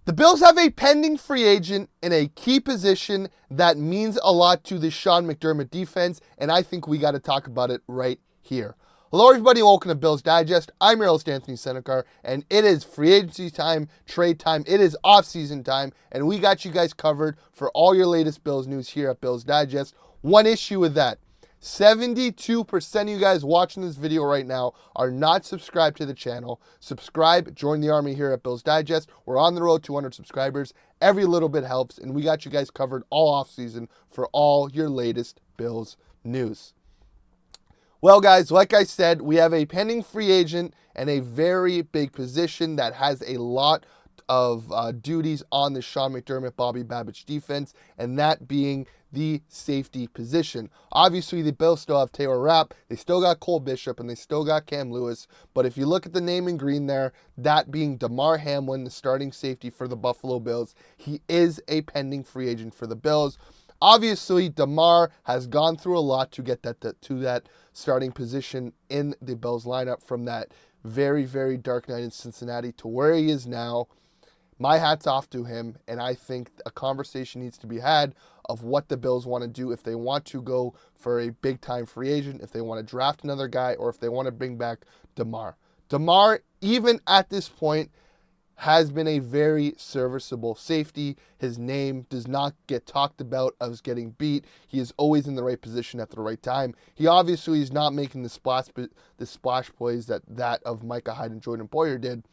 The Bills have a pending free agent in a key position that means a lot to the Sean McDermott defense, and I think we got to talk about it right here. Hello, everybody, and welcome to Bills Digest. I'm your host, Anthony Senicar, and it is free agency time, trade time, it is off-season time, and we got you guys covered for all your latest Bills news here at Bills Digest. One issue with that: 72% of you guys watching this video right now are not subscribed to the channel. Subscribe, join the army here at Bills Digest. We're on the road to 200 subscribers. Every little bit helps, and we got you guys covered all offseason for all your latest Bills news. Well, guys, like I said, we have a pending free agent and a very big position that has a lot of duties on the Sean McDermott, Bobby Babich defense, and that being the safety position. Obviously, the Bills still have Taylor Rapp, they still got Cole Bishop, and they still got Cam Lewis, but if you look at the name in green there, that being Damar Hamlin, the starting safety for the Buffalo Bills, he is a pending free agent for the Bills. Obviously, Damar has gone through a lot to get to that starting position in the Bills lineup, from that very, very dark night in Cincinnati to where he is now. My hat's off to him, and I think a conversation needs to be had of what the Bills want to do, if they want to go for a big-time free agent, if they want to draft another guy, or if they want to bring back Damar. Damar, even at this point, has been a very serviceable safety. His name does not get talked about as getting beat. He is always in the right position at the right time. He obviously is not making the splash plays that of Micah Hyde and Jordan Poyer did.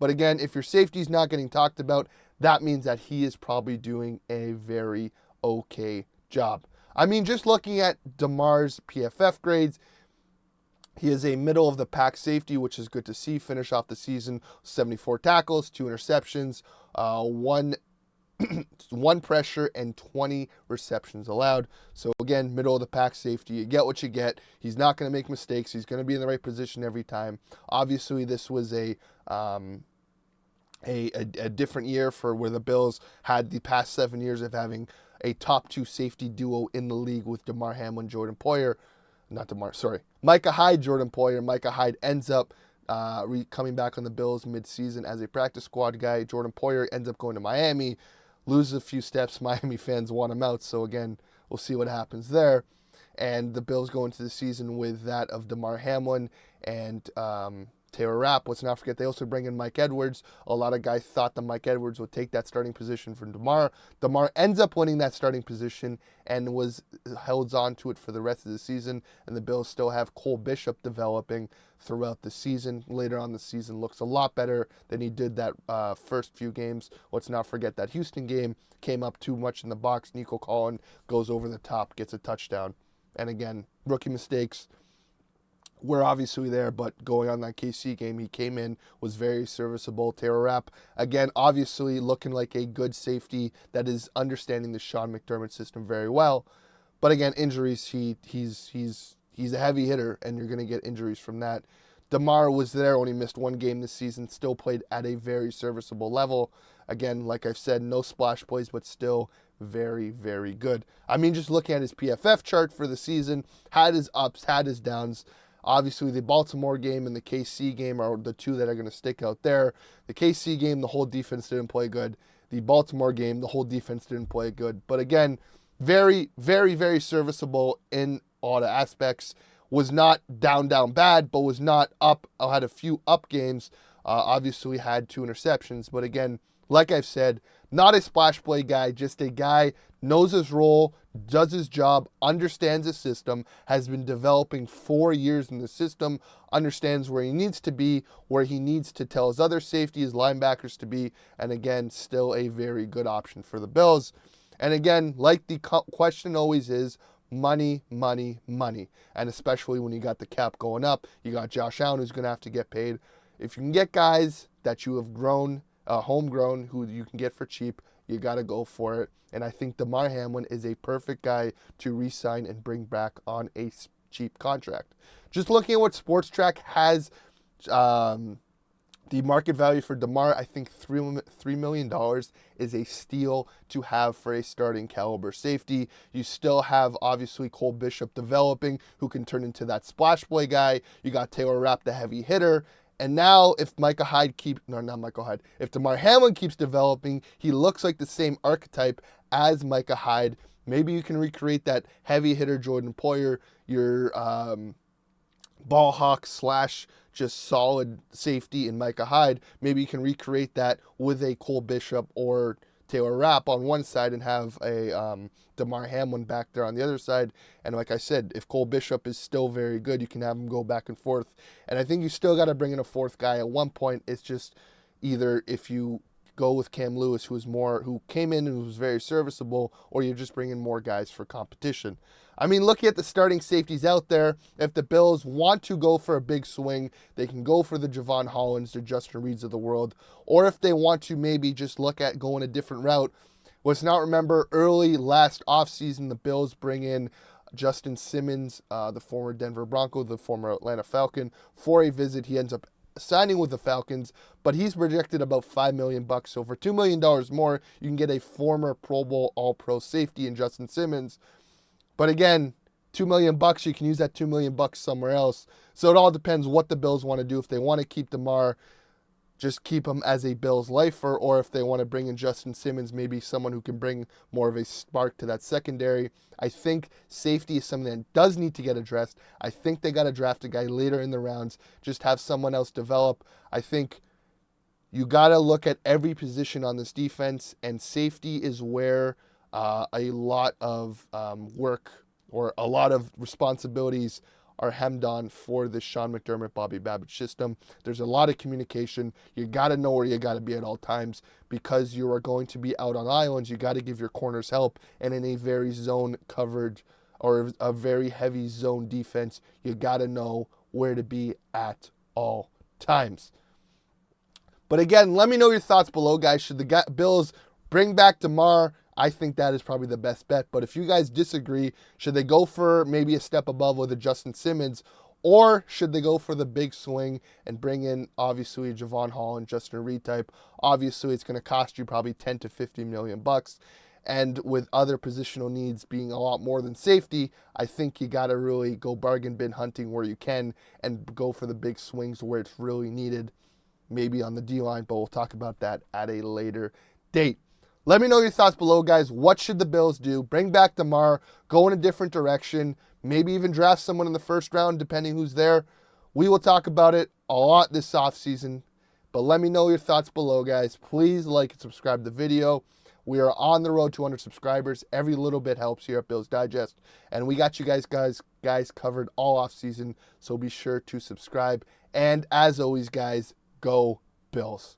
But again, if your safety is not getting talked about, that means that he is probably doing a very okay job. I mean, just looking at Damar's PFF grades, he is a middle-of-the-pack safety, which is good to see. Finish off the season, 74 tackles, 2 interceptions, one pressure, and 20 receptions allowed. So again, middle-of-the-pack safety. You get what you get. He's not going to make mistakes. He's going to be in the right position every time. Obviously, this was a different year for where the Bills had the past 7 years of having a top 2 safety duo in the league with Damar Hamlin, Jordan Poyer. Micah Hyde, Jordan Poyer. Micah Hyde ends up coming back on the Bills mid-season as a practice squad guy. Jordan Poyer ends up going to Miami, loses a few steps. Miami fans want him out, so again, we'll see what happens there. And the Bills go into the season with that of Damar Hamlin and Taylor Rapp. Let's not forget, they also bring in Mike Edwards. A lot of guys thought that Mike Edwards would take that starting position from Damar. Damar ends up winning that starting position and held on to it for the rest of the season. And the Bills still have Cole Bishop developing throughout the season. Later on the season looks a lot better than he did that first few games. Let's not forget that Houston game came up too much in the box. Nico Collin goes over the top, gets a touchdown. And again, rookie mistakes were obviously there, but going on that KC game, he came in, was very serviceable. Taylor Rapp, again, obviously looking like a good safety that is understanding the Sean McDermott system very well. But again, injuries, he's a heavy hitter, and you're going to get injuries from that. Damar was there, only missed 1 game this season, still played at a very serviceable level. Again, like I've said, no splash plays, but still very, very good. I mean, just looking at his PFF chart for the season, had his ups, had his downs. Obviously, the Baltimore game and the KC game are the two that are going to stick out there. The KC game, the whole defense didn't play good. The Baltimore game, the whole defense didn't play good. But again, very, very, very serviceable in all the aspects. Was not down bad, but was not up. Had a few up games. Obviously, had 2 interceptions. But again, like I've said, not a splash play guy, just a guy, knows his role, does his job, understands the system, has been developing 4 years in the system, understands where he needs to be, where he needs to tell his other safety, his linebackers to be, and again, still a very good option for the Bills. And again, like the question always is, money, money, money. And especially when you got the cap going up, you got Josh Allen who's going to have to get paid. If you can get guys that you have grown, homegrown, who you can get for cheap, you got to go for it. And I think Damar Hamlin is a perfect guy to re-sign and bring back on a cheap contract. Just looking at what Sports Track has, the market value for Damar, I think $3 million is a steal to have for a starting caliber safety. You still have, obviously, Cole Bishop developing, who can turn into that splash play guy. You got Taylor Rapp, the heavy hitter. And now if if Damar Hamlin keeps developing, he looks like the same archetype as Micah Hyde. Maybe you can recreate that heavy hitter Jordan Poyer, your ball hawk slash just solid safety in Micah Hyde. Maybe you can recreate that with a Cole Bishop or Taylor Rapp on one side and have a Damar Hamlin back there on the other side. And like I said, if Cole Bishop is still very good, you can have him go back and forth. And I think you still got to bring in a fourth guy at one point. It's just either if you go with Cam Lewis, who came in and was very serviceable, or you just bring in more guys for competition. I mean, looking at the starting safeties out there, if the Bills want to go for a big swing, they can go for the Javon Hollands, the Justin Reeds of the world, or if they want to maybe just look at going a different route. Let's not remember early last offseason, the Bills bring in Justin Simmons, the former Denver Bronco, the former Atlanta Falcon, for a visit. He ends up signing with the Falcons, but he's projected about $5 million. So for $2 million more, you can get a former Pro Bowl All-Pro safety in Justin Simmons. But again, $2 million, you can use that $2 million somewhere else. So it all depends what the Bills want to do. If they want to keep Damar, just keep him as a Bills lifer, or if they want to bring in Justin Simmons, maybe someone who can bring more of a spark to that secondary. I think safety is something that does need to get addressed. I think they got to draft a guy later in the rounds, just have someone else develop. I think you got to look at every position on this defense, and safety is where a lot of work or a lot of responsibilities are hemmed on for the Sean McDermott, Bobby Babbage system. There's a lot of communication. You got to know where you got to be at all times because you are going to be out on islands. You got to give your corners help, and in a very zone covered or a very heavy zone defense, you got to know where to be at all times. But again, let me know your thoughts below, guys. Should the Bills bring back Damar? I think that is probably the best bet. But if you guys disagree, should they go for maybe a step above with a Justin Simmons, or should they go for the big swing and bring in, obviously, Javon Holland, Justin Reed type? Obviously, it's going to cost you probably $10 to $50 million. And with other positional needs being a lot more than safety, I think you got to really go bargain bin hunting where you can and go for the big swings where it's really needed, maybe on the D-line, but we'll talk about that at a later date. Let me know your thoughts below, guys. What should the Bills do? Bring back Damar, go in a different direction, maybe even draft someone in the first round, depending who's there. We will talk about it a lot this offseason, but let me know your thoughts below, guys. Please like and subscribe to the video. We are on the road to 100 subscribers. Every little bit helps here at Bills Digest, and we got you guys covered all offseason, so be sure to subscribe. And as always, guys, go Bills.